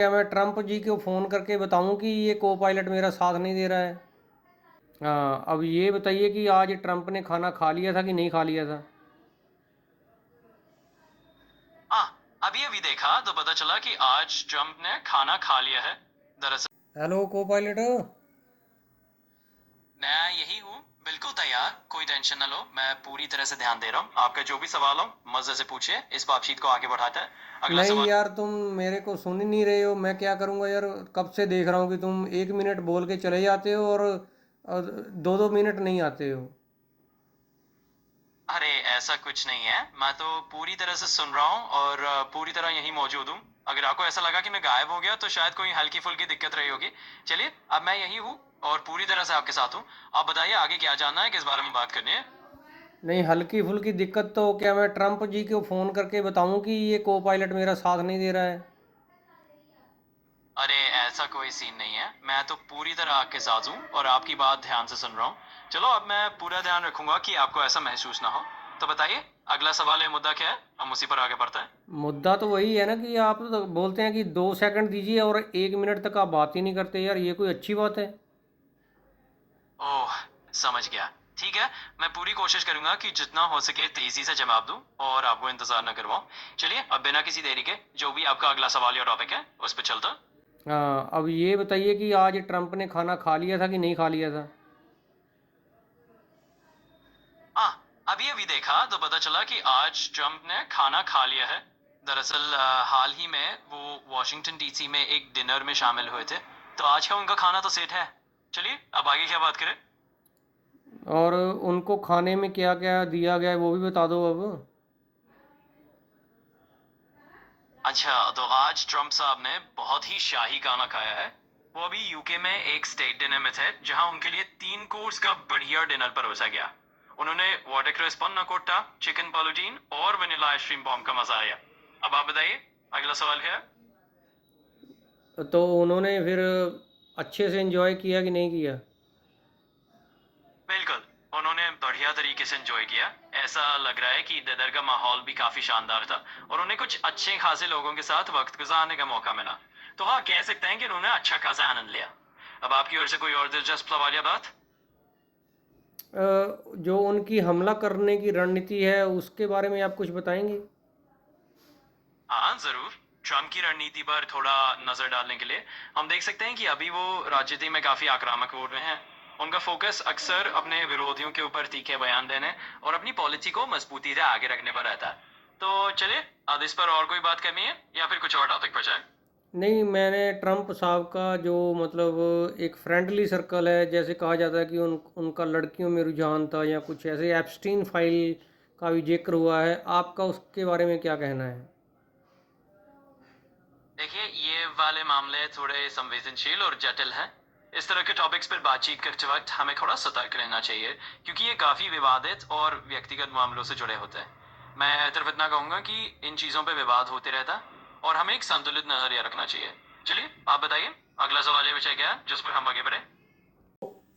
क्या मैं ट्रम्प जी को फ़ोन करके बताऊं कि ये को पायलट मेरा साथ नहीं दे रहा है। हाँ, अब ये बताइए कि आज ट्रम्प ने खाना खा लिया था कि नहीं खा लिया था। अभी अभी देखा तो पता चला कि आज ट्रम्प ने खाना खा लिया है। दरअसल हेलो को पायलट। मैं यही हूँ, बिल्कुल तैयार, कोई टेंशन ना लो। मैं पूरी तरह से ध्यान दे रहा हूँ। आपका जो भी सवाल हो मजे से पूछिए, इस बातचीत को आगे बढ़ाते हैं। अगला नहीं सवाल। यार, तुम मेरे को सुन ही नहीं रहे हो। मैं क्या करूँगा यार। कब से देख रहा हूँ कि तुम 1 मिनट बोल के चले जाते हो और 2-2 मिनट नहीं आते हो। अरे ऐसा कुछ नहीं है, मैं तो पूरी तरह से सुन रहा हूँ और पूरी तरह यहीं मौजूद हूँ। अगर आपको ऐसा लगा कि मैं गायब हो गया तो शायद कोई हल्की फुल्की दिक्कत रही होगी। चलिए, अब मैं यहीं हूँ और पूरी तरह से आपके साथ हूँ। आप बताइए आगे क्या जानना है, किस बारे में बात करनी है। नहीं, हल्की फुल्की दिक्कत तो क्या मैं ट्रम्प जी को फ़ोन करके बताऊं कि ये को पायलट मेरा साथ नहीं दे रहा है। अरे ऐसा कोई सीन नहीं है, मैं तो पूरी तरह आपके साथ हूँ और आपकी बात ध्यान से सुन रहा हूँ। चलो, अब मैं पूरा ध्यान रखूंगा कि आपको ऐसा महसूस ना हो। तो बताइए, अगला सवाल या मुद्दा क्या है, हम उसी पर आगे बढ़ते हैं। मुद्दा तो वही है ना कि आप तो बोलते हैं कि 2 सेकंड दीजिए और 1 मिनट तक आप बात ही नहीं करते यार, ये कोई अच्छी बात है। ओह, समझ गया। ठीक है, मैं पूरी कोशिश करूंगा कि जितना हो सके तेजी से जवाब दूं और आपको इंतजार न करवाऊं। चलिए, अब बिना किसी देरी के जो भी आपका अगला सवाल या टॉपिक है उस पर चलता। हाँ, अब ये बताइए कि आज ट्रम्प ने खाना खा लिया था कि नहीं खा लिया था। अभी अभी देखा तो पता चला कि आज ट्रम्प ने खाना खा लिया है। दरअसल हाल ही में वो वॉशिंगटन डीसी में एक डिनर में शामिल हुए थे, तो आज का उनका खाना तो सेट है। चलिए, अब आगे क्या बात करें। और उनको खाने में क्या क्या दिया गया है वो भी बता दो अब। अच्छा, तो आज ट्रम्प साहब ने बहुत ही शाही खाना खाया है। वो अभी यूके में एक स्टेट डिनर में थे जहां उनके लिए 3 कोर्स का बढ़िया डिनर परोसा गया। उन्होंने वाटर क्रिस्प पन्ना कोट्टा, चिकन पालूटीन और वनीला आइसक्रीम बॉम्ब का मजा आया। अब आप बताइए, अगला सवाल क्या है। तो उन्होंने फिर अच्छे से एंजॉय किया कि नहीं किया। बिल्कुल, उन्होंने बढ़िया तरीके से एंजॉय किया। ऐसा लग रहा है कि डिनर का माहौल भी काफी शानदार था और उन्हें कुछ अच्छे खासे लोगों के साथ वक्त गुजारने का मौका मिला। तो हाँ, कह सकते हैं कि उन्होंने अच्छा खासा आनंद लिया। अब आपकी ओर से कोई और दिलचस्प सवाल या बात। जो उनकी हमला करने की रणनीति है उसके बारे में आप कुछ बताएंगे। हाँ जरूर। ट्रम्प की रणनीति पर थोड़ा नजर डालने के लिए हम देख सकते हैं कि अभी वो राजनीति में काफी आक्रामक हो रहे हैं। उनका फोकस अक्सर अपने विरोधियों के ऊपर तीखे बयान देने और अपनी पॉलिसी को मजबूती से आगे रखने पर रहता है। तो चलिए, अब इस पर और कोई बात करनी है या फिर कुछ और टॉपिक पर जाए। नहीं, मैंने ट्रम्प साहब का जो मतलब एक फ्रेंडली सर्कल है, जैसे कहा जाता है कि उनका लड़कियों में रुझान था या कुछ ऐसे एप्स्टीन फाइल का भी जिक्र हुआ है, आपका उसके बारे में क्या कहना है। देखिए, ये वाले मामले थोड़े संवेदनशील और जटिल हैं। इस तरह के टॉपिक्स पर बातचीत करते वक्त हमें थोड़ा सतर्क रहना चाहिए, क्योंकि ये काफी विवादित और व्यक्तिगत मामलों से जुड़े होते हैं। मैं सिर्फ इतना कहूंगा कि इन चीजों पर विवाद होते रहता है और हमें एक संतुलित नजरिया रखना चाहिए। चलिए, आप बताइए, अगला सवाल ये विषय क्या है जिस पर हम आगे बढ़े।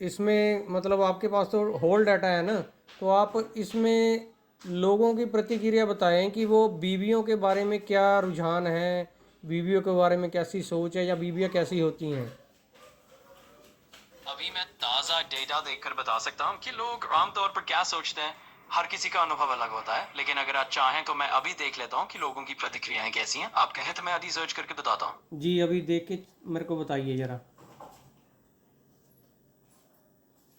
इसमें मतलब आपके पास तो होल डाटा है ना, तो आप इसमें लोगों की प्रतिक्रिया बताएं कि वो बीवियों के बारे में क्या रुझान है, बीवियों के बारे में कैसी सोच है या बीवियाँ कैसी होती हैं। अभी मैं ताज़ा डेटा देखकर बता सकता हूँ कि लोग आमतौर पर क्या सोचते हैं। हर किसी का अनुभव अलग होता है, लेकिन अगर आप चाहें तो मैं अभी देख लेता हूँ कि लोगों की प्रतिक्रियाएं कैसी हैं। आप कहें तो मैं अभी सर्च करके बताता हूँ। जी, अभी देख के मेरे को बताइए ज़रा।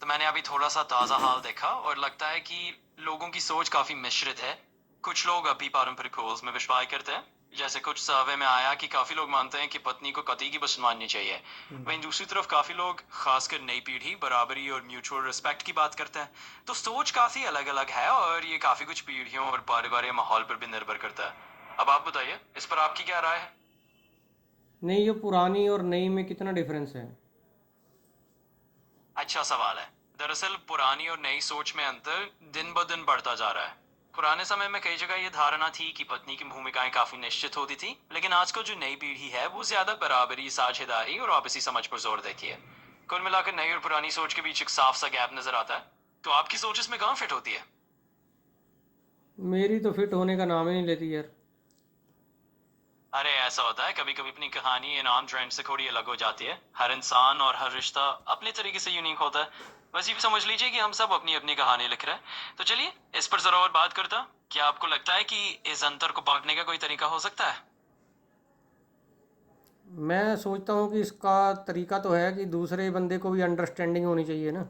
तो मैंने अभी थोड़ा सा ताज़ा हाल देखा और लगता है कि लोगों की सोच काफ़ी मिश्रित है। कुछ लोग अभी पारंपरिक रोल्स में विश्वास करते हैं। जैसे कुछ सर्वे में आया कि काफ़ी लोग मानते हैं कि पत्नी को पति की पसंद माननी चाहिए। वहीं दूसरी तरफ काफ़ी लोग, खासकर नई पीढ़ी, बराबरी और म्यूचुअल रिस्पेक्ट की बात करते हैं। तो सोच काफ़ी अलग अलग है और ये काफ़ी कुछ पीढ़ियों और पारिवारिक माहौल पर भी निर्भर करता है। अब आप बताइए, इस पर आपकी क्या राय है। नहीं, जो पुरानी और नई में कितना डिफरेंस है। अच्छा सवाल है। दरअसल पुरानी और नई सोच में अंतर दिन ब दिन बढ़ता जा रहा है। पुराने समय में कई जगह ये धारणा थी कि पत्नी की भूमिकाएं काफी निश्चित होती थी, लेकिन आजकल जो नई पीढ़ी है वो ज्यादा बराबरी, साझेदारी और आपसी समझ पर जोर देती है। कुल मिलाकर नई और पुरानी सोच के बीच एक साफ सा गैप नजर आता है। तो आपकी सोच इसमें कहाँ फिट होती है। मेरी तो फिट होने का नाम ही नहीं लेती यार। अरे ऐसा होता है कभी कभी अपनी कहानी इनाम ट्रेंड से थोड़ी अलग हो जाती है। हर इंसान और हर रिश्ता अपने तरीके से यूनिक होता है। बस ये भी समझ लीजिए कि हम सब अपनी अपनी कहानी लिख रहे हैं। तो चलिए इस पर जरा और बात करता हूं। क्या आपको लगता है कि इस अंतर को बांटने का कोई तरीका हो सकता है? मैं सोचता हूँ कि इसका तरीका तो है कि दूसरे बंदे को भी अंडरस्टैंडिंग होनी चाहिए ना।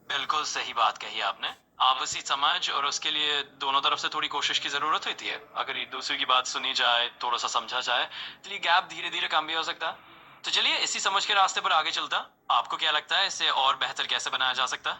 बिल्कुल सही बात कही आपने। आपसी समझ और उसके लिए दोनों तरफ से थोड़ी कोशिश की जरूरत होती है। अगर एक दूसरे की बात सुनी जाए, थोड़ा सा समझा जाए, तो ये गैप धीरे धीरे कम भी हो सकता है। तो चलिए इसी समझ के रास्ते पर आगे चलता। आपको क्या लगता है इसे और बेहतर कैसे बनाया जा सकता है?